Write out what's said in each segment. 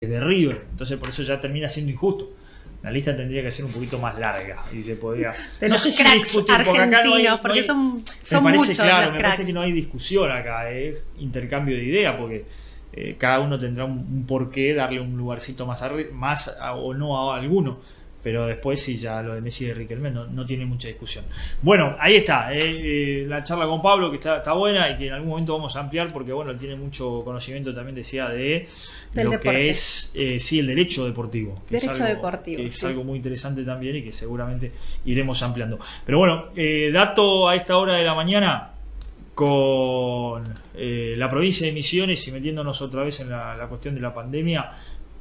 de River, entonces por eso ya termina siendo injusto. La lista tendría que ser un poquito más larga y se podría. De no los sé si cracks discutir, porque acá no hay, porque son me parece muchos claro, los me cracks. parece que no hay discusión acá, es intercambio de ideas, porque cada uno tendrá un porqué darle un lugarcito más, o no a alguno. Pero después sí, ya lo de Messi y de Riquelme no tiene mucha discusión. Bueno, ahí está, la charla con Pablo, que está buena y que en algún momento vamos a ampliar, porque bueno, él tiene mucho conocimiento también, decía, de del lo deporte. que es el derecho deportivo. Que Derecho es algo, deportivo, que es sí. algo muy interesante también y que seguramente iremos ampliando. Pero bueno, dato a esta hora de la mañana con la provincia de Misiones y metiéndonos otra vez en la cuestión de la pandemia,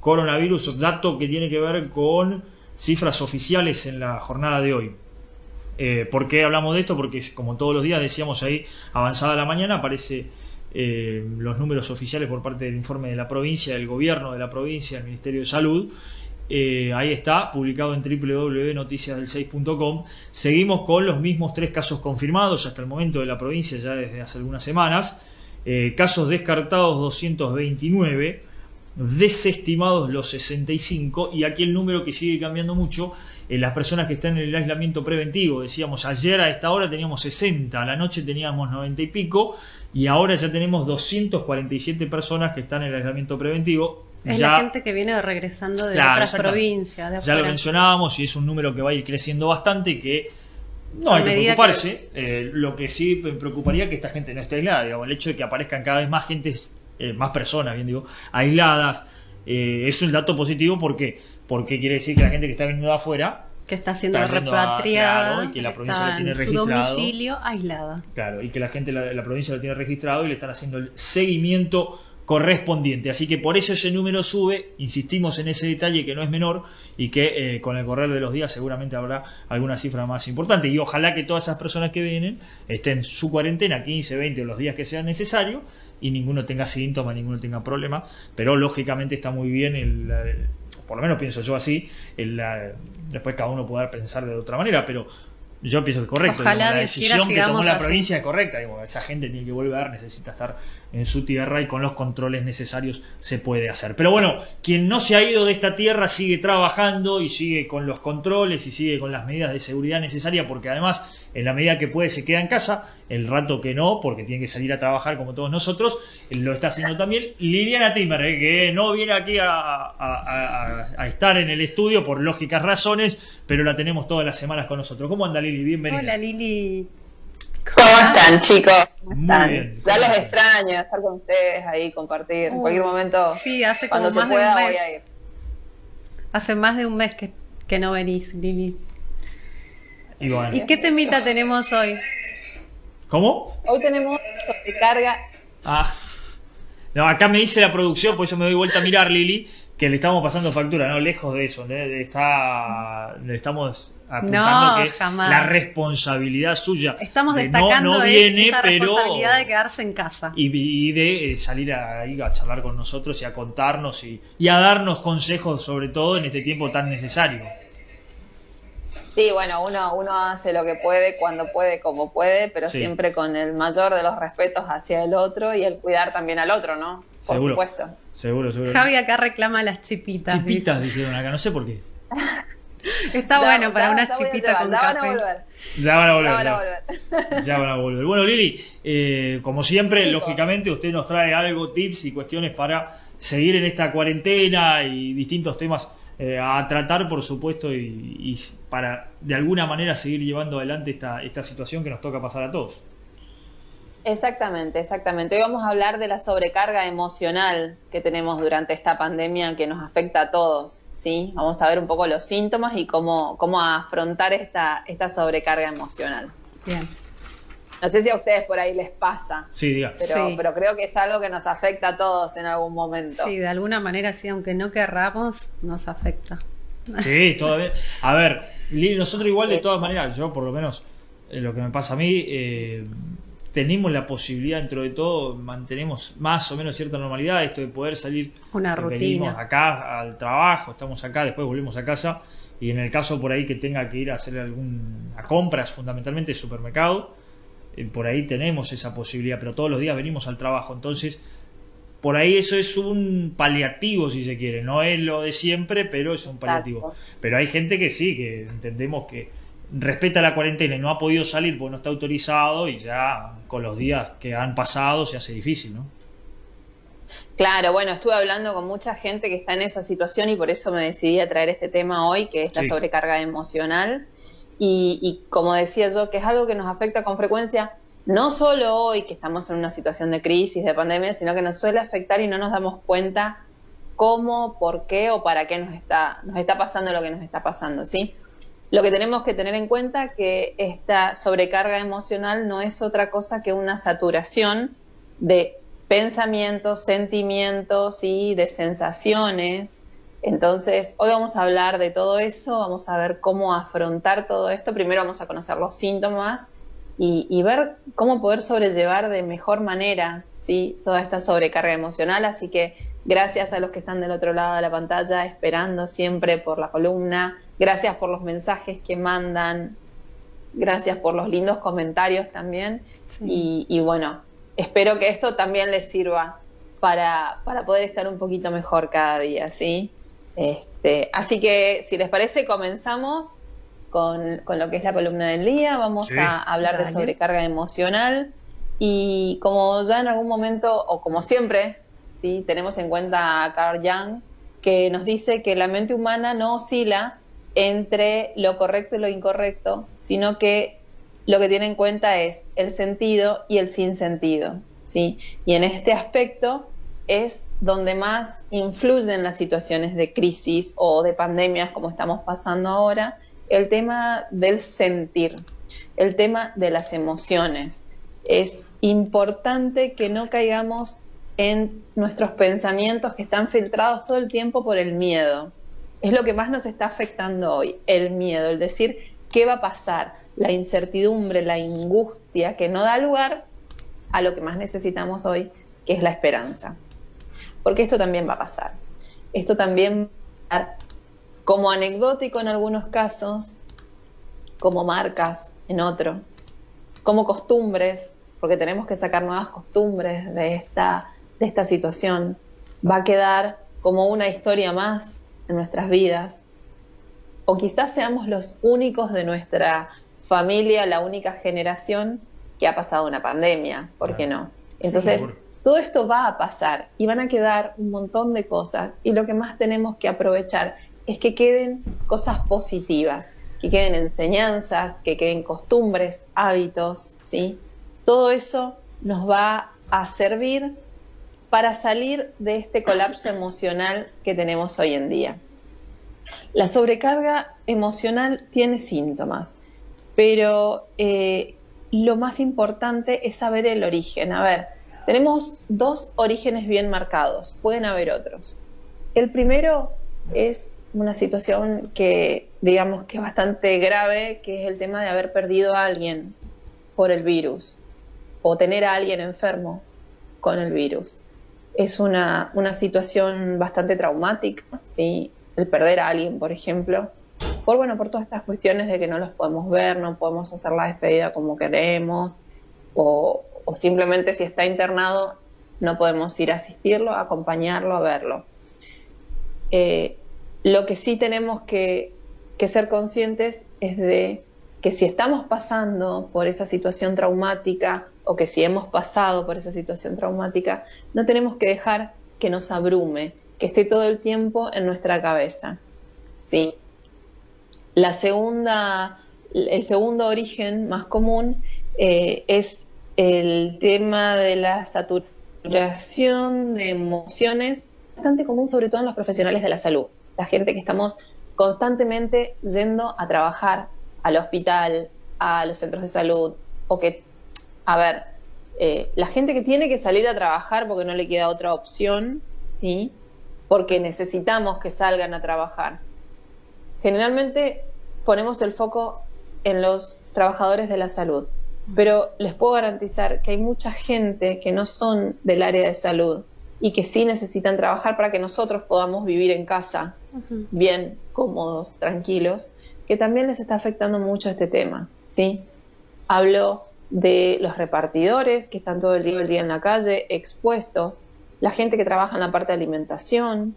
coronavirus, dato que tiene que ver con cifras oficiales en la jornada de hoy. ¿Por qué hablamos de esto? Porque como todos los días decíamos ahí, avanzada la mañana, aparece los números oficiales por parte del informe de la provincia, del gobierno de la provincia, del Ministerio de Salud. Ahí está, publicado en www.noticiasdel6.com. Seguimos con los mismos 3 casos confirmados hasta el momento de la provincia, ya desde hace algunas semanas. Casos descartados 229, desestimados los 65, y aquí el número que sigue cambiando mucho, las personas que están en el aislamiento preventivo. Decíamos, ayer a esta hora teníamos 60, a la noche teníamos 90 y pico, y ahora ya tenemos 247 personas que están en el aislamiento preventivo. Es ya, la gente que viene regresando de claro, otras provincias, de ya lo afuera. mencionábamos, y es un número que va a ir creciendo bastante y que no hay que preocuparse. Lo que sí me preocuparía es que esta gente no esté aislada, digamos, el hecho de que aparezcan cada vez más más personas, bien digo, aisladas, es un dato positivo. Porque quiere decir que la gente que está viniendo de afuera, que está siendo está yendo repatriada, claro, y que la provincia está lo tiene en registrado, su domicilio aislada. claro, y que la gente la provincia lo tiene registrado y le están haciendo el seguimiento correspondiente. Así que por eso ese número sube, insistimos en ese detalle que no es menor, y que con el correr de los días seguramente habrá alguna cifra más importante, y ojalá que todas esas personas que vienen estén en su cuarentena 15, 20 o los días que sean necesarios, y ninguno tenga síntomas, ninguno tenga problemas. Pero lógicamente está muy bien por lo menos pienso yo así, después cada uno podrá pensar de otra manera, pero yo pienso que es correcto. Ojalá, la Dios quiera, decisión que tomó la así. provincia es correcta. Esa gente tiene que volver, necesita estar en su tierra, y con los controles necesarios se puede hacer. Pero bueno, quien no se ha ido de esta tierra sigue trabajando y sigue con los controles y sigue con las medidas de seguridad necesarias, porque además en la medida que puede se queda en casa, el rato que no, porque tiene que salir a trabajar como todos nosotros, lo está haciendo también Liliana Timmer, que no viene aquí a estar en el estudio por lógicas razones, pero la tenemos todas las semanas con nosotros. ¿Cómo anda, Lili? Bienvenida. Hola, Lili. ¿Cómo están, chicos? ¿Cómo Muy están? bien. Ya los extraño, estar con ustedes ahí, compartir. En cualquier momento, Sí, hace como cuando se más de pueda, un voy mes. a ir. Hace más de un mes que no venís, Lili. Y bueno. ¿Y qué temita tenemos hoy? ¿Cómo? Hoy tenemos sobrecarga. No, acá me dice la producción, por eso me doy vuelta a mirar, Lili, que le estamos pasando factura, no, lejos de eso, le estamos apuntando No, que jamás. la responsabilidad suya Estamos de destacando no viene, esa pero responsabilidad de quedarse en casa. y de salir ahí a charlar con nosotros y a contarnos y a darnos consejos, sobre todo en este tiempo tan necesario. Sí, bueno, uno hace lo que puede, cuando puede, como puede, pero Sí. siempre con el mayor de los respetos hacia el otro y el cuidar también al otro, ¿no? Por Seguro. supuesto. Seguro. Javi acá reclama las chipitas. Chipitas dijeron acá, no sé por qué. Dice. Está bueno para unas voy a chipitas llevar, con ya van a café. volver. Ya van a volver. Ya van a volver. Ya van a volver. Bueno, Lili, como siempre, Sí, lógicamente usted nos trae algo, tips y cuestiones para seguir en esta cuarentena y distintos temas a tratar, por supuesto, y para de alguna manera seguir llevando adelante esta situación que nos toca pasar a todos. Exactamente. Hoy vamos a hablar de la sobrecarga emocional que tenemos durante esta pandemia que nos afecta a todos, ¿sí? Vamos a ver un poco los síntomas y cómo afrontar esta sobrecarga emocional. Bien. No sé si a ustedes por ahí les pasa, Sí, diga. pero creo que es algo que nos afecta a todos en algún momento. Sí, de alguna manera, sí, aunque no querramos, nos afecta. Sí, todavía. A ver, Lili, nosotros igual de todas maneras, yo por lo menos, lo que me pasa a mí, tenemos la posibilidad, dentro de todo, mantenemos más o menos cierta normalidad, esto de poder salir. Una rutina. Venimos acá al trabajo, estamos acá, después volvemos a casa, y en el caso por ahí que tenga que ir a hacer a compras, fundamentalmente supermercado, por ahí tenemos esa posibilidad, pero todos los días venimos al trabajo, entonces por ahí eso es un paliativo, si se quiere, no es lo de siempre, pero es un paliativo. Exacto. Pero hay gente que sí, que entendemos que respeta la cuarentena y no ha podido salir porque no está autorizado, y ya con los días que han pasado se hace difícil, ¿no? Claro, bueno, estuve hablando con mucha gente que está en esa situación y por eso me decidí a traer este tema hoy, que es la Sí. sobrecarga emocional. Y como decía yo, que es algo que nos afecta con frecuencia, no solo hoy que estamos en una situación de crisis, de pandemia, sino que nos suele afectar y no nos damos cuenta cómo, por qué o para qué nos está pasando lo que nos está pasando, ¿sí? Lo que tenemos que tener en cuenta que esta sobrecarga emocional no es otra cosa que una saturación de pensamientos, sentimientos y de sensaciones. Entonces, hoy vamos a hablar de todo eso, vamos a ver cómo afrontar todo esto. Primero vamos a conocer los síntomas y ver cómo poder sobrellevar de mejor manera, ¿sí?, toda esta sobrecarga emocional. Así que gracias a los que están del otro lado de la pantalla, esperando siempre por la columna. Gracias por los mensajes que mandan. Gracias por los lindos comentarios también. Sí. Y bueno, espero que esto también les sirva para poder estar un poquito mejor cada día, ¿sí? Así que, si les parece, comenzamos con lo que es la columna del día. Vamos Sí. a hablar de Dale. sobrecarga emocional. Y como ya en algún momento, o como siempre, ¿sí?, tenemos en cuenta a Carl Jung, que nos dice que la mente humana no oscila entre lo correcto y lo incorrecto, sino que lo que tiene en cuenta es el sentido y el sinsentido, ¿sí? Y en este aspecto es donde más influyen las situaciones de crisis o de pandemias como estamos pasando ahora, el tema del sentir, el tema de las emociones. Es importante que no caigamos en nuestros pensamientos que están filtrados todo el tiempo por el miedo. Es lo que más nos está afectando hoy, el miedo, el decir qué va a pasar, la incertidumbre, la angustia, que no da lugar a lo que más necesitamos hoy, que es la esperanza. Porque esto también va a pasar. Esto también va a pasar como anecdótico en algunos casos, como marcas en otro, como costumbres, porque tenemos que sacar nuevas costumbres de esta situación. Va a quedar como una historia más en nuestras vidas. O quizás seamos los únicos de nuestra familia, la única generación que ha pasado una pandemia, ¿por qué no? Entonces, seguro. todo esto va a pasar y van a quedar un montón de cosas, y lo que más tenemos que aprovechar es que queden cosas positivas, que queden enseñanzas, que queden costumbres, hábitos, ¿sí? Todo eso nos va a servir para salir de este colapso emocional que tenemos hoy en día. La sobrecarga emocional tiene síntomas, pero lo más importante es saber el origen. A ver, tenemos dos orígenes bien marcados, pueden haber otros. El primero es una situación que, digamos, que es bastante grave, que es el tema de haber perdido a alguien por el virus o tener a alguien enfermo con el virus. Es una situación bastante traumática, ¿sí? El perder a alguien, por ejemplo, por todas estas cuestiones de que no los podemos ver, no podemos hacer la despedida como queremos, o simplemente si está internado no podemos ir a asistirlo, a acompañarlo, a verlo. Lo que sí tenemos que ser conscientes es de que si estamos pasando por esa situación traumática, o que si hemos pasado por esa situación traumática, no tenemos que dejar que nos abrume, que esté todo el tiempo en nuestra cabeza, ¿sí? El segundo origen más común es el tema de la saturación de emociones, bastante común sobre todo en los profesionales de la salud, la gente que estamos constantemente yendo a trabajar al hospital, a los centros de salud, o que, a ver, la gente que tiene que salir a trabajar porque no le queda otra opción, ¿sí?, porque necesitamos que salgan a trabajar. Generalmente ponemos el foco en los trabajadores de la salud, pero les puedo garantizar que hay mucha gente que no son del área de salud y que sí necesitan trabajar para que nosotros podamos vivir en casa, bien, cómodos, tranquilos, que también les está afectando mucho este tema, ¿sí? Hablo de los repartidores que están todo el día en la calle expuestos la gente que trabaja en la parte de alimentación,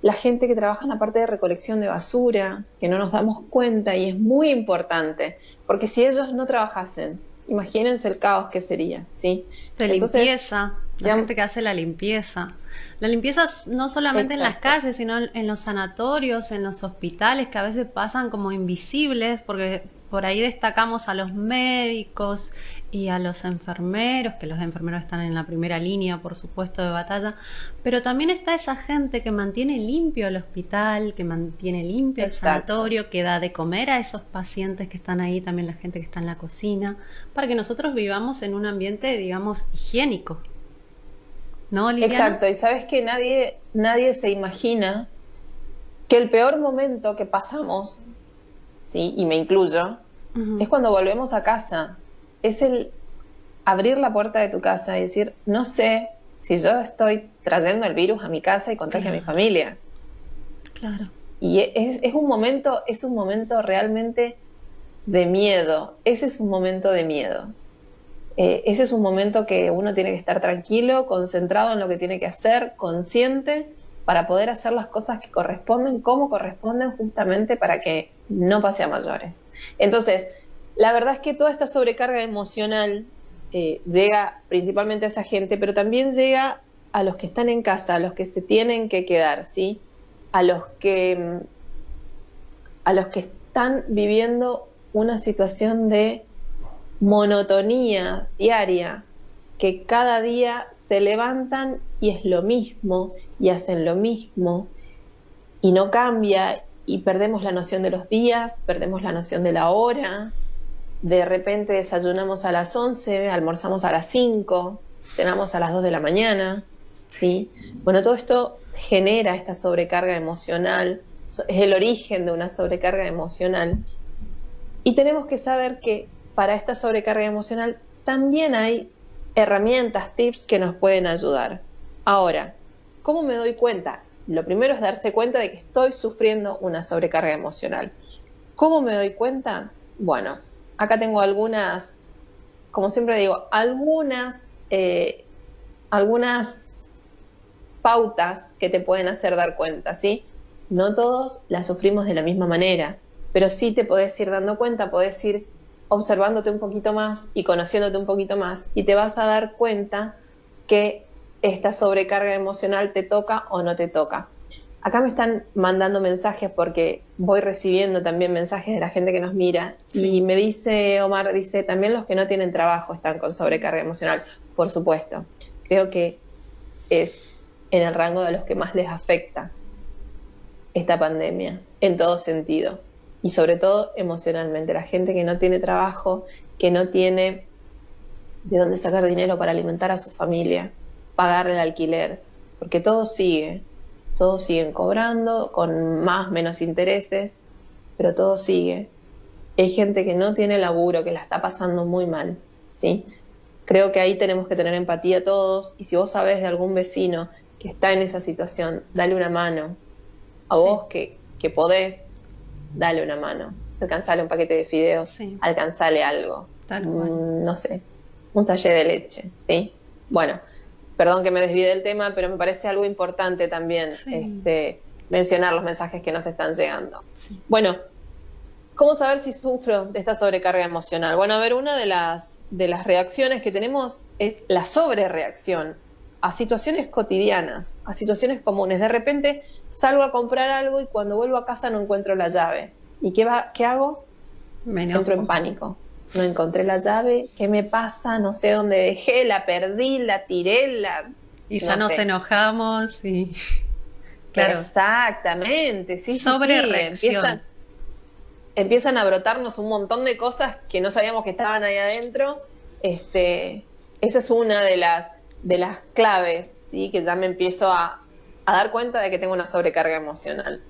la gente que trabaja en la parte de recolección de basura, que no nos damos cuenta, y es muy importante, porque si ellos no trabajasen, imagínense el caos que sería, ¿sí? De Entonces, limpieza, la gente que hace la limpieza. La limpieza no solamente en las exacto. calles, sino en los sanatorios, en los hospitales, que a veces pasan como invisibles, porque por ahí destacamos a los médicos y a los enfermeros, que los enfermeros están en la primera línea, por supuesto, de batalla, pero también está esa gente que mantiene limpio el hospital, que mantiene limpio el Exacto. sanatorio, que da de comer a esos pacientes que están ahí, también la gente que está en la cocina, para que nosotros vivamos en un ambiente, digamos, higiénico. ¿No, Liliana? Exacto, y sabes que nadie se imagina que el peor momento que pasamos, ¿sí? Y me incluyo, Ujú. es cuando volvemos a casa. Es el abrir la puerta de tu casa y decir, no sé si yo estoy trayendo el virus a mi casa y contagio a mi familia. Claro. Y es un momento realmente de miedo. Ese es un momento de miedo. Ese es un momento que uno tiene que estar tranquilo, concentrado en lo que tiene que hacer, consciente, para poder hacer las cosas que corresponden, como corresponden, justamente para que no pase a mayores. Entonces, la verdad es que toda esta sobrecarga emocional llega principalmente a esa gente, pero también llega a los que están en casa, a los que se tienen que quedar, ¿sí? A los que están viviendo una situación de monotonía diaria, que cada día se levantan y es lo mismo, y hacen lo mismo, y no cambia, y perdemos la noción de los días, perdemos la noción de la hora. De repente desayunamos a las 11, almorzamos a las 5, cenamos a las 2 de la mañana, ¿sí? Bueno, todo esto genera esta sobrecarga emocional, es el origen de una sobrecarga emocional, y tenemos que saber que para esta sobrecarga emocional también hay herramientas, tips que nos pueden ayudar. Ahora, ¿cómo me doy cuenta? Lo primero es darse cuenta de que estoy sufriendo una sobrecarga emocional. ¿Cómo me doy cuenta? Bueno, acá tengo algunas, como siempre digo, algunas pautas que te pueden hacer dar cuenta, ¿sí? No todos las sufrimos de la misma manera, pero sí te podés ir dando cuenta, podés ir observándote un poquito más y conociéndote un poquito más, y te vas a dar cuenta que esta sobrecarga emocional te toca o no te toca. Acá me están mandando mensajes porque voy recibiendo también mensajes de la gente que nos mira, Sí. y me dice Omar, dice, también los que no tienen trabajo están con sobrecarga emocional. Por supuesto, creo que es en el rango de los que más les afecta esta pandemia, en todo sentido, y sobre todo emocionalmente. La gente que no tiene trabajo, que no tiene de dónde sacar dinero para alimentar a su familia, pagar el alquiler, porque todos siguen cobrando con más, menos intereses, pero todo sigue. Hay gente que no tiene laburo, que la está pasando muy mal, ¿sí? Creo que ahí tenemos que tener empatía todos, y si vos sabés de algún vecino que está en esa situación, dale una mano. A Sí. vos que podés, dale una mano. Alcanzale un paquete de fideos, Sí. alcanzale algo. Tal cual. No sé, un sachet de leche, ¿sí? Bueno, perdón que me desvíe del tema, pero me parece algo importante también Sí. mencionar los mensajes que nos están llegando. Sí. Bueno, ¿cómo saber si sufro de esta sobrecarga emocional? Bueno, a ver, una de las reacciones que tenemos es la sobrereacción a situaciones cotidianas, a situaciones comunes. De repente salgo a comprar algo y cuando vuelvo a casa no encuentro la llave. ¿Y qué hago? Me enojo. Entro en pánico. No encontré la llave, ¿qué me pasa? No sé dónde dejé, la perdí, la tiré, Y ya no nos sé. enojamos y... Claro. Exactamente, sí, Sobrereacción. Empiezan a brotarnos un montón de cosas que no sabíamos que estaban ahí adentro. Esa es una de las claves, ¿sí? Que ya me empiezo a dar cuenta de que tengo una sobrecarga emocional.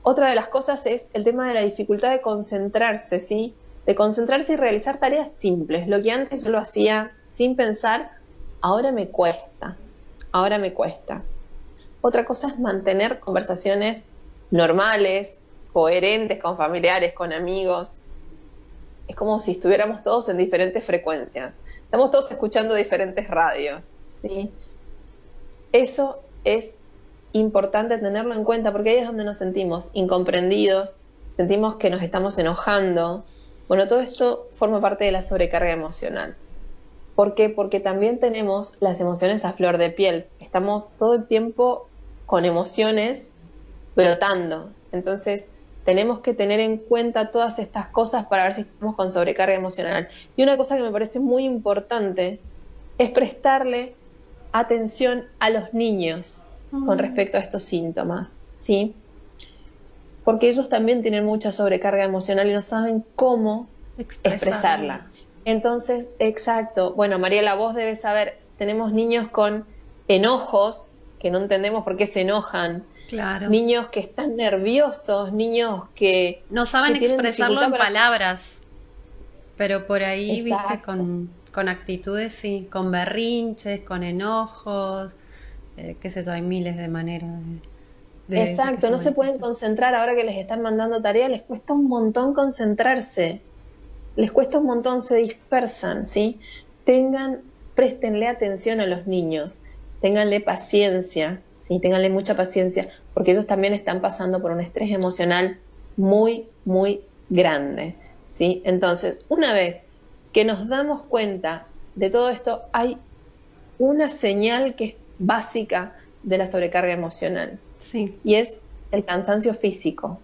Otra de las cosas es el tema de la dificultad de concentrarse, ¿sí? De concentrarse y realizar tareas simples. Lo que antes yo lo hacía sin pensar, ahora me cuesta. Otra cosa es mantener conversaciones normales, coherentes con familiares, con amigos. Es como si estuviéramos todos en diferentes frecuencias. Estamos todos escuchando diferentes radios, ¿sí? Eso es importante tenerlo en cuenta porque ahí es donde nos sentimos incomprendidos, sentimos que nos estamos enojando. Bueno, todo esto forma parte de la sobrecarga emocional. ¿Por qué? Porque también tenemos las emociones a flor de piel. Estamos todo el tiempo con emociones brotando. Entonces, tenemos que tener en cuenta todas estas cosas para ver si estamos con sobrecarga emocional. Y una cosa que me parece muy importante es prestarle atención a los niños con respecto a estos síntomas, ¿sí? Porque ellos también tienen mucha sobrecarga emocional y no saben cómo expresarla. Entonces, exacto. Bueno, Mariela, vos debes saber, tenemos niños con enojos, que no entendemos por qué se enojan. Claro. Niños que están nerviosos, niños que no saben que expresarlo en palabras, pero por ahí, exacto, viste, con actitudes, sí, con berrinches, con enojos, qué sé yo, hay miles de maneras exacto, no se pueden concentrar ahora que les están mandando tarea, les cuesta un montón concentrarse, les cuesta un montón, se dispersan, ¿sí? Préstenle atención a los niños, ténganle paciencia, ¿sí? Ténganle mucha paciencia, porque ellos también están pasando por un estrés emocional muy, muy grande, ¿sí? Entonces, una vez que nos damos cuenta de todo esto, hay una señal que es básica de la sobrecarga emocional, sí, y es el cansancio físico.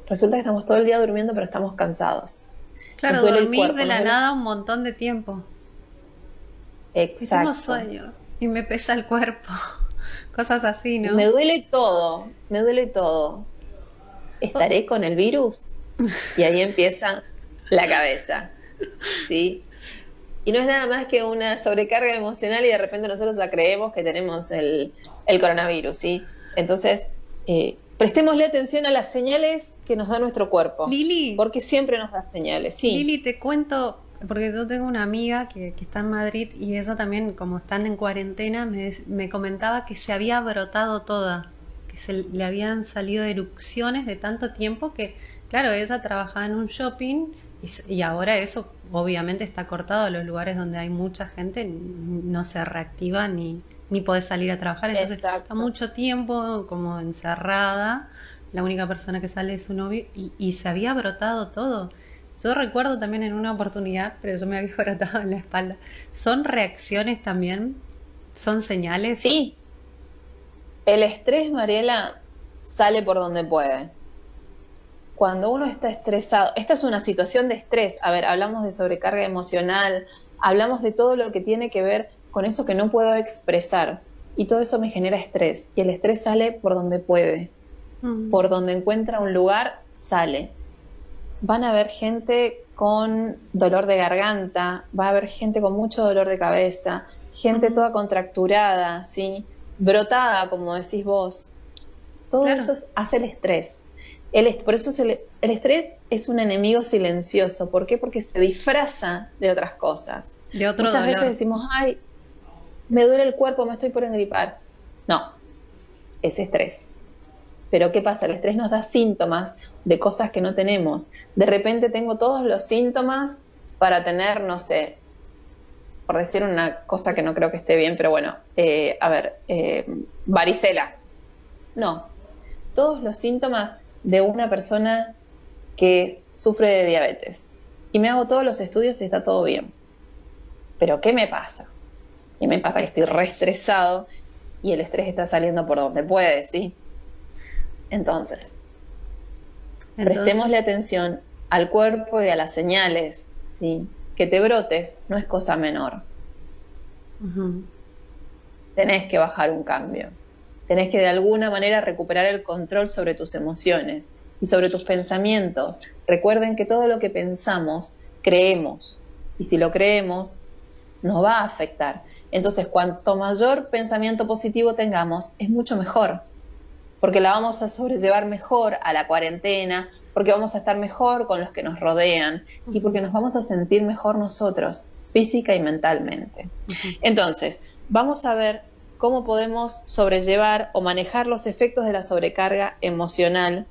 Resulta que estamos todo el día durmiendo, pero estamos cansados. Claro, dormir de la nada un montón de tiempo. Exacto. Y tengo sueño y me pesa el cuerpo. Cosas así, ¿no? Me duele todo, me duele todo. ¿Estaré con el virus? Y ahí empieza la cabeza, ¿sí? Y no es nada más que una sobrecarga emocional y de repente nosotros ya creemos que tenemos el coronavirus, ¿sí? Entonces, prestémosle atención a las señales que nos da nuestro cuerpo. Lili, porque siempre nos da señales, sí. Lili, te cuento, porque yo tengo una amiga que está en Madrid y ella también, como están en cuarentena, me comentaba que se había brotado toda, que le habían salido erupciones de tanto tiempo que, claro, ella trabajaba en un shopping y ahora eso obviamente está cortado. Los lugares donde hay mucha gente no se reactiva ni podés salir a trabajar, entonces está mucho tiempo como encerrada, la única persona que sale es su novio y se había brotado todo. Yo recuerdo también en una oportunidad, pero yo me había brotado en la espalda. ¿Son reacciones también? ¿Son señales? Sí. El estrés, Mariela, sale por donde puede. Cuando uno está estresado, esta es una situación de estrés. A ver, hablamos de sobrecarga emocional, hablamos de todo lo que tiene que ver con eso que no puedo expresar. Y todo eso me genera estrés. Y el estrés sale por donde puede. Por donde encuentra un lugar, sale. Van a haber gente con dolor de garganta, va a haber gente con mucho dolor de cabeza, gente toda contracturada, ¿sí? Brotada, como decís vos. Todo eso hace el estrés. Por eso el estrés es un enemigo silencioso. ¿Por qué? Porque se disfraza de otras cosas. De otro Muchas dolor. veces decimos, ay, me duele el cuerpo, me estoy por engripar. No, es estrés. Pero ¿qué pasa? El estrés nos da síntomas de cosas que no tenemos. De repente tengo todos los síntomas para tener, no sé, por decir una cosa que no creo que esté bien, pero bueno, varicela. No, todos los síntomas de una persona que sufre de diabetes. Y me hago todos los estudios y está todo bien. ¿Pero qué me pasa? Y me pasa que estoy reestresado y el estrés está saliendo por donde puede, ¿sí? Entonces, prestémosle atención al cuerpo y a las señales, ¿sí? Que te brotes no es cosa menor. Tenés que bajar un cambio. Tenés que de alguna manera recuperar el control sobre tus emociones y sobre tus pensamientos. Recuerden que todo lo que pensamos, creemos. Y si lo creemos, nos va a afectar. Entonces, cuanto mayor pensamiento positivo tengamos, es mucho mejor. Porque la vamos a sobrellevar mejor a la cuarentena, porque vamos a estar mejor con los que nos rodean y porque nos vamos a sentir mejor nosotros, física y mentalmente. Entonces, vamos a ver cómo podemos sobrellevar o manejar los efectos de la sobrecarga emocional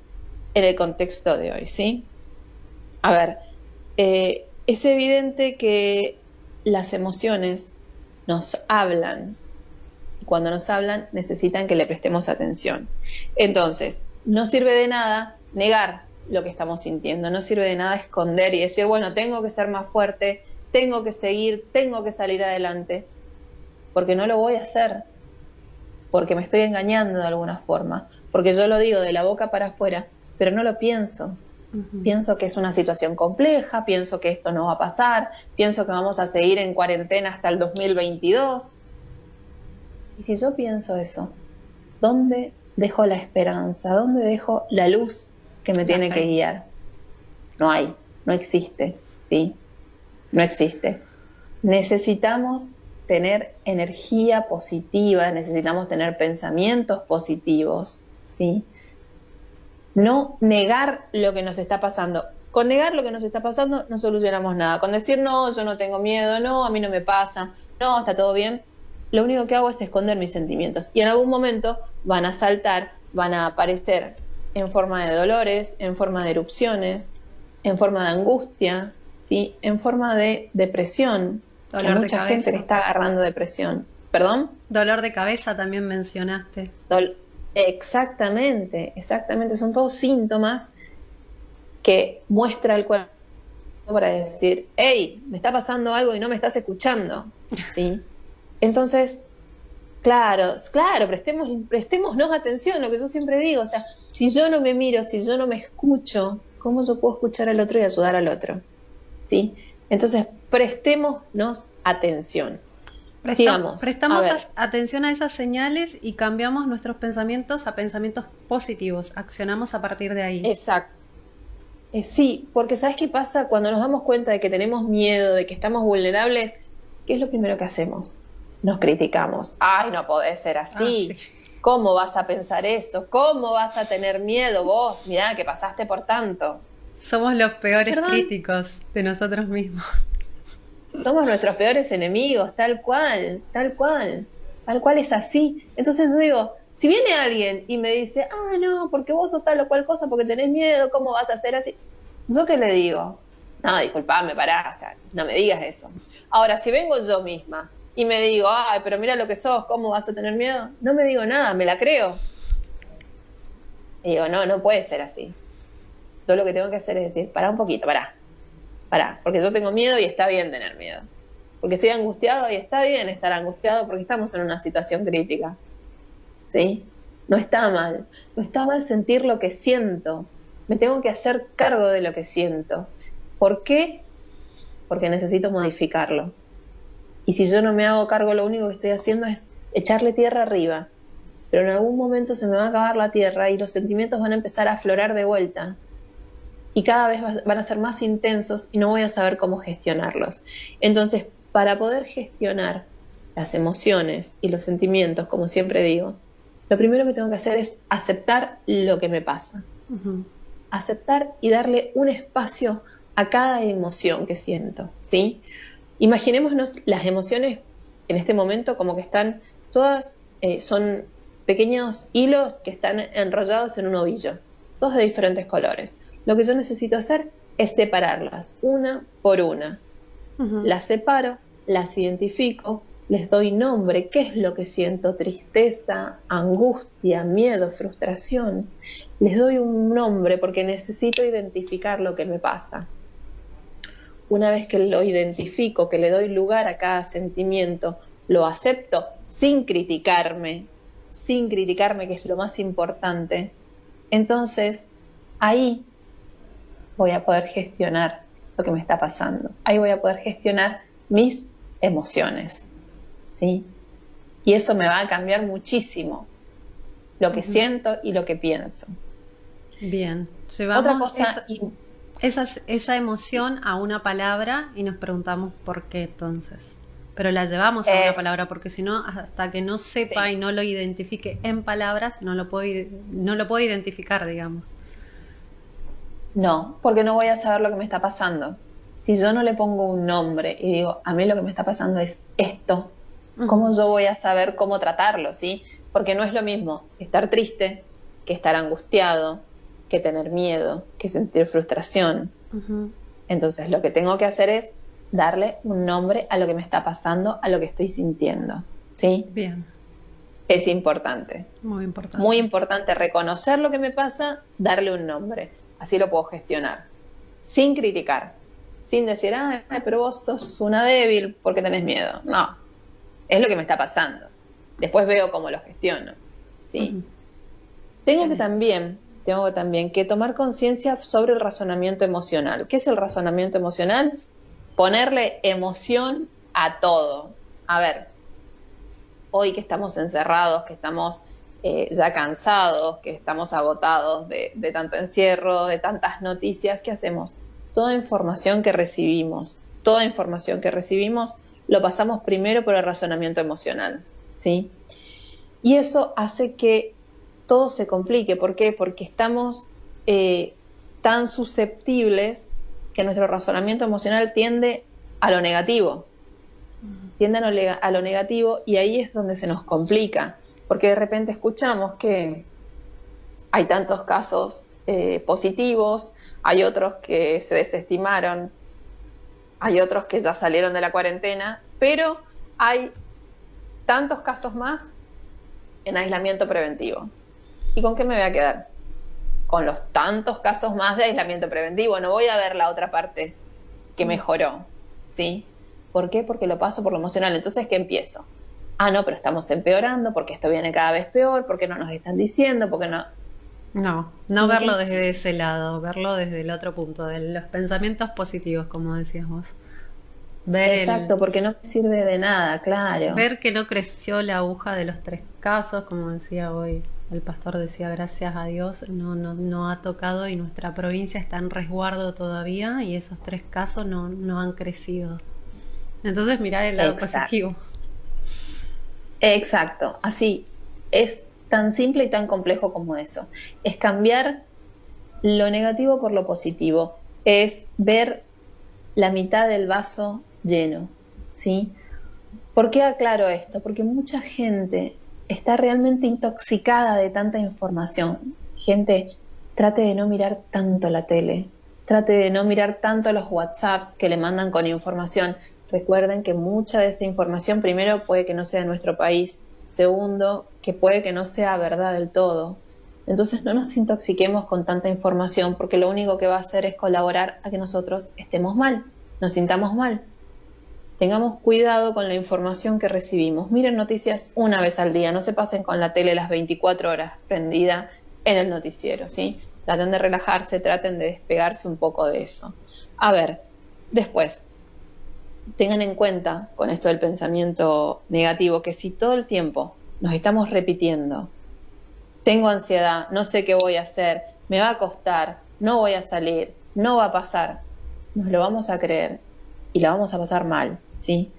en el contexto de hoy, ¿sí? A ver, es evidente que las emociones nos hablan y cuando nos hablan necesitan que le prestemos atención. Entonces, no sirve de nada negar lo que estamos sintiendo, no sirve de nada esconder y decir, bueno, tengo que ser más fuerte, tengo que seguir, tengo que salir adelante, porque no lo voy a hacer, porque me estoy engañando de alguna forma, porque yo lo digo de la boca para afuera, pero no lo pienso. Pienso que es una situación compleja, pienso que esto no va a pasar, pienso que vamos a seguir en cuarentena hasta el 2022. Y si yo pienso eso, ¿dónde dejo la esperanza? ¿Dónde dejo la luz que me tiene que guiar? No hay, no existe, ¿sí? No existe. Necesitamos tener energía positiva, necesitamos tener pensamientos positivos, ¿sí? No negar lo que nos está pasando. Con negar lo que nos está pasando no solucionamos nada. Con decir, no, yo no tengo miedo, no, a mí no me pasa, no, está todo bien, lo único que hago es esconder mis sentimientos. Y en algún momento van a saltar, van a aparecer en forma de dolores, en forma de erupciones, en forma de angustia, ¿sí? En forma de depresión. Hay mucha gente que está agarrando depresión. ¿Perdón? Dolor de cabeza también mencionaste. Exactamente, exactamente. Son todos síntomas que muestra el cuerpo para decir, hey, me está pasando algo y no me estás escuchando, ¿sí? Entonces, claro, prestémonos atención, lo que yo siempre digo, o sea, si yo no me miro, si yo no me escucho, ¿cómo yo puedo escuchar al otro y ayudar al otro? ¿Sí? Entonces, prestémonos atención. Prestamos atención a esas señales y cambiamos nuestros pensamientos a pensamientos positivos, accionamos a partir de ahí. Exacto. Sí, porque ¿sabes qué pasa? Cuando nos damos cuenta de que tenemos miedo, de que estamos vulnerables, ¿qué es lo primero que hacemos? Nos criticamos. Ay, no podés ser así. Sí. ¿Cómo vas a pensar eso? ¿Cómo vas a tener miedo vos? Mirá que pasaste por tanto. Somos los peores críticos de nosotros mismos. Somos nuestros peores enemigos, tal cual es así. Entonces yo digo, si viene alguien y me dice, no, porque vos sos tal o cual cosa, porque tenés miedo, ¿cómo vas a hacer así? ¿Yo qué le digo? No, disculpame, pará, o sea, no me digas eso. Ahora, si vengo yo misma y me digo, ay, pero mira lo que sos, ¿cómo vas a tener miedo? No me digo nada, me la creo. Y digo, no puede ser así. Yo lo que tengo que hacer es decir, pará un poquito, pará, porque yo tengo miedo y está bien tener miedo. Porque estoy angustiado y está bien estar angustiado porque estamos en una situación crítica. ¿Sí? No está mal sentir lo que siento. Me tengo que hacer cargo de lo que siento. ¿Por qué? Porque necesito modificarlo. Y si yo no me hago cargo, lo único que estoy haciendo es echarle tierra arriba. Pero en algún momento se me va a acabar la tierra y los sentimientos van a empezar a aflorar de vuelta. Y cada vez van a ser más intensos y no voy a saber cómo gestionarlos. Entonces, para poder gestionar las emociones y los sentimientos, como siempre digo, lo primero que tengo que hacer es aceptar lo que me pasa. Uh-huh. Aceptar y darle un espacio a cada emoción que siento, ¿sí? Imaginémonos las emociones en este momento como que están todas, son pequeños hilos que están enrollados en un ovillo, todos de diferentes colores. Lo que yo necesito hacer es separarlas, una por una. Uh-huh. Las separo, las identifico, les doy nombre. ¿Qué es lo que siento? Tristeza, angustia, miedo, frustración. Les doy un nombre porque necesito identificar lo que me pasa. Una vez que lo identifico, que le doy lugar a cada sentimiento, lo acepto sin criticarme, que es lo más importante. Entonces, ahí voy a poder gestionar lo que me está pasando. Ahí voy a poder gestionar mis emociones, ¿sí? Y eso me va a cambiar muchísimo lo que siento y lo que pienso. Bien, llevamos esa emoción a una palabra y nos preguntamos por qué entonces. Pero la llevamos a una palabra porque si no, hasta que no sepa y no lo identifique en palabras, no lo puedo identificar, digamos. No, porque no voy a saber lo que me está pasando. Si yo no le pongo un nombre y digo, a mí lo que me está pasando es esto, ¿cómo yo voy a saber cómo tratarlo? ¿Sí? Porque no es lo mismo estar triste que estar angustiado, que tener miedo, que sentir frustración. Uh-huh. Entonces lo que tengo que hacer es darle un nombre a lo que me está pasando, a lo que estoy sintiendo. ¿Sí? Bien. es importante. Muy importante reconocer lo que me pasa, darle un nombre. Así lo puedo gestionar. Sin criticar. Sin decir, ay, pero vos sos una débil porque tenés miedo. No. Es lo que me está pasando. Después veo cómo lo gestiono. ¿Sí? Tengo que también que tomar conciencia sobre el razonamiento emocional. ¿Qué es el razonamiento emocional? Ponerle emoción a todo. A ver, hoy que estamos encerrados, que estamos ya cansados, que estamos agotados de tanto encierro, de tantas noticias, ¿qué hacemos? Toda información que recibimos lo pasamos primero por el razonamiento emocional, ¿sí? Y eso hace que todo se complique. ¿Por qué? Porque estamos tan susceptibles que nuestro razonamiento emocional tiende a lo negativo. A lo negativo, y ahí es donde se nos complica, porque de repente escuchamos que hay tantos casos positivos, hay otros que se desestimaron, hay otros que ya salieron de la cuarentena, pero hay tantos casos más en aislamiento preventivo. ¿Y con qué me voy a quedar? Con los tantos casos más de aislamiento preventivo. No voy a ver la otra parte que mejoró, ¿sí? ¿Por qué? Porque lo paso por lo emocional. Entonces, ¿qué empiezo? Ah, no, pero estamos empeorando, porque esto viene cada vez peor, porque no nos están diciendo, porque no... No verlo desde ese lado, verlo desde el otro punto, de los pensamientos positivos, como decías vos. Exacto, porque no me sirve de nada, claro. Ver que no creció la aguja de los 3 casos, como decía hoy el pastor, decía, gracias a Dios no ha tocado y nuestra provincia está en resguardo todavía y esos 3 casos no han crecido. Entonces mirar el lado positivo. Exacto, así es tan simple y tan complejo como eso. Es cambiar lo negativo por lo positivo, es ver la mitad del vaso lleno, ¿sí? ¿Por qué aclaro esto? Porque mucha gente está realmente intoxicada de tanta información. Gente, trate de no mirar tanto la tele, trate de no mirar tanto los WhatsApps que le mandan con información. Recuerden que mucha de esa información, primero, puede que no sea de nuestro país, segundo, que puede que no sea verdad del todo. Entonces no nos intoxiquemos con tanta información, porque lo único que va a hacer es colaborar a que nosotros estemos mal, nos sintamos mal. Tengamos cuidado con la información que recibimos. Miren noticias una vez al día, no se pasen con la tele las 24 horas prendida en el noticiero, ¿sí? Traten de relajarse, traten de despegarse un poco de eso. A ver, después, tengan en cuenta con esto del pensamiento negativo que si todo el tiempo nos estamos repitiendo, tengo ansiedad, no sé qué voy a hacer, me va a costar, no voy a salir, no va a pasar, nos lo vamos a creer y la vamos a pasar mal, ¿sí?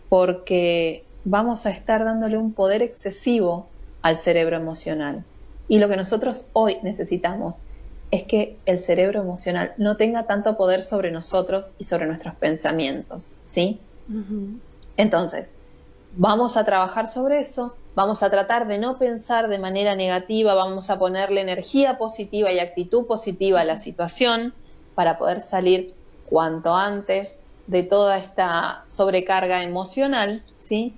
Porque vamos a estar dándole un poder excesivo al cerebro emocional. Y lo que nosotros hoy necesitamos es que el cerebro emocional no tenga tanto poder sobre nosotros y sobre nuestros pensamientos, ¿sí? Entonces, vamos a trabajar sobre eso, vamos a tratar de no pensar de manera negativa, vamos a ponerle energía positiva y actitud positiva a la situación para poder salir cuanto antes de toda esta sobrecarga emocional, ¿sí?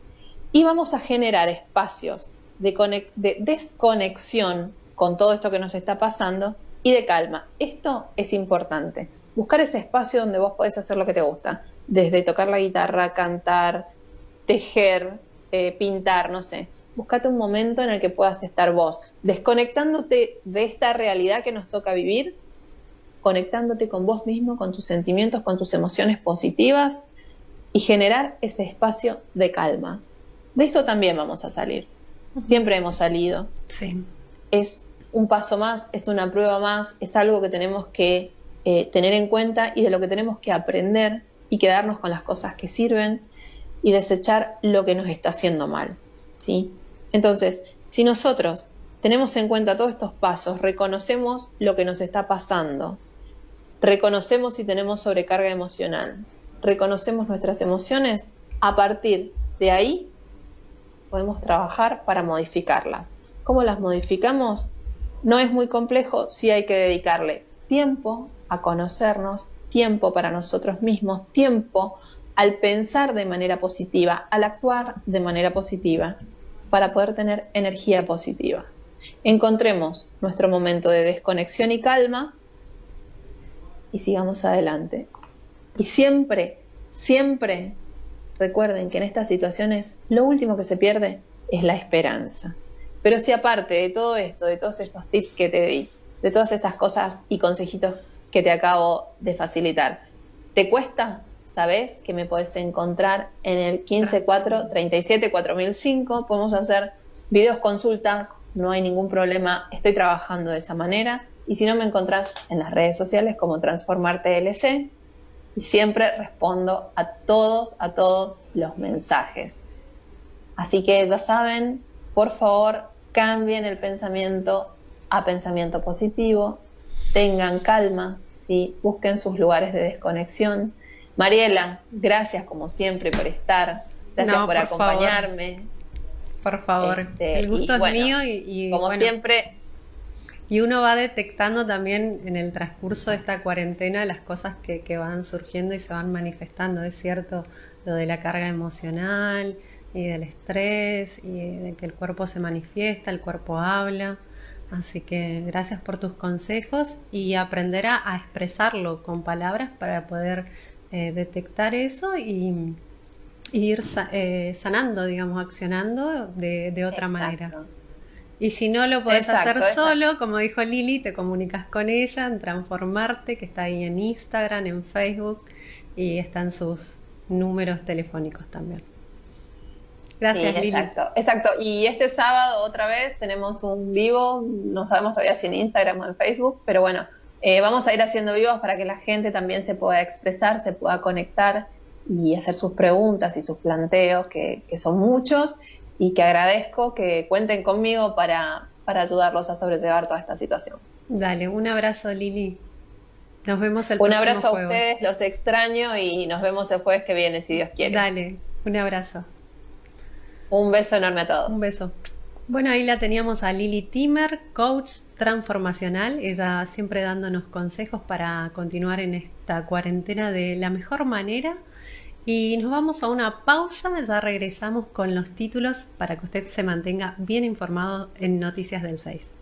Y vamos a generar espacios de desconexión con todo esto que nos está pasando y de calma. Esto es importante. Buscar ese espacio donde vos podés hacer lo que te gusta, desde tocar la guitarra, cantar, tejer, pintar, no sé. Búscate un momento en el que puedas estar vos, desconectándote de esta realidad que nos toca vivir, conectándote con vos mismo, con tus sentimientos, con tus emociones positivas y generar ese espacio de calma. De esto también vamos a salir. Siempre hemos salido. Sí. Es un paso más, es una prueba más, es algo que tenemos que tener en cuenta y de lo que tenemos que aprender y quedarnos con las cosas que sirven y desechar lo que nos está haciendo mal, ¿sí? Entonces, si nosotros tenemos en cuenta todos estos pasos, reconocemos lo que nos está pasando, reconocemos si tenemos sobrecarga emocional, reconocemos nuestras emociones, a partir de ahí podemos trabajar para modificarlas. ¿Cómo las modificamos? No es muy complejo, sí hay que dedicarle tiempo a conocernos, tiempo para nosotros mismos, tiempo al pensar de manera positiva, al actuar de manera positiva para poder tener energía positiva. Encontremos nuestro momento de desconexión y calma y sigamos adelante. Y siempre, siempre recuerden que en estas situaciones lo último que se pierde es la esperanza. Pero si aparte de todo esto, de todos estos tips que te di, de todas estas cosas y consejitos que te acabo de facilitar, ¿te cuesta? Sabés que me podés encontrar en el 154-37-4005. Podemos hacer videos consultas, no hay ningún problema. Estoy trabajando de esa manera. Y si no, me encontrás en las redes sociales como Transformarte LC. Y siempre respondo a todos los mensajes. Así que ya saben, por favor, cambien el pensamiento a pensamiento positivo. Tengan calma, ¿sí? Busquen sus lugares de desconexión. Mariela, gracias como siempre por estar, gracias por acompañarme. Por favor, el gusto es mío y como siempre. Y uno va detectando también en el transcurso de esta cuarentena las cosas que van surgiendo y se van manifestando. Es cierto lo de la carga emocional y del estrés y de que el cuerpo se manifiesta, el cuerpo habla. Así que gracias por tus consejos y aprender a expresarlo con palabras para poder detectar eso y ir sanando, digamos, accionando de otra manera. Y si no lo podés hacer solo, como dijo Lili, te comunicas con ella en Transformarte, que está ahí en Instagram, en Facebook, y están sus números telefónicos también. Gracias, Lili. Exacto. Y este sábado otra vez tenemos un vivo, no sabemos todavía si en Instagram o en Facebook, pero bueno, vamos a ir haciendo vivos para que la gente también se pueda expresar, se pueda conectar y hacer sus preguntas y sus planteos, que son muchos, y que agradezco que cuenten conmigo para ayudarlos a sobrellevar toda esta situación. Dale, un abrazo, Lili. Nos vemos el próximo jueves. Un abrazo a ustedes, los extraño y nos vemos el jueves que viene, si Dios quiere. Dale, un abrazo. Un beso enorme a todos. Un beso. Bueno, ahí la teníamos a Lili Timmer, coach transformacional, ella siempre dándonos consejos para continuar en esta cuarentena de la mejor manera. Y nos vamos a una pausa, ya regresamos con los títulos para que usted se mantenga bien informado en Noticias del 6.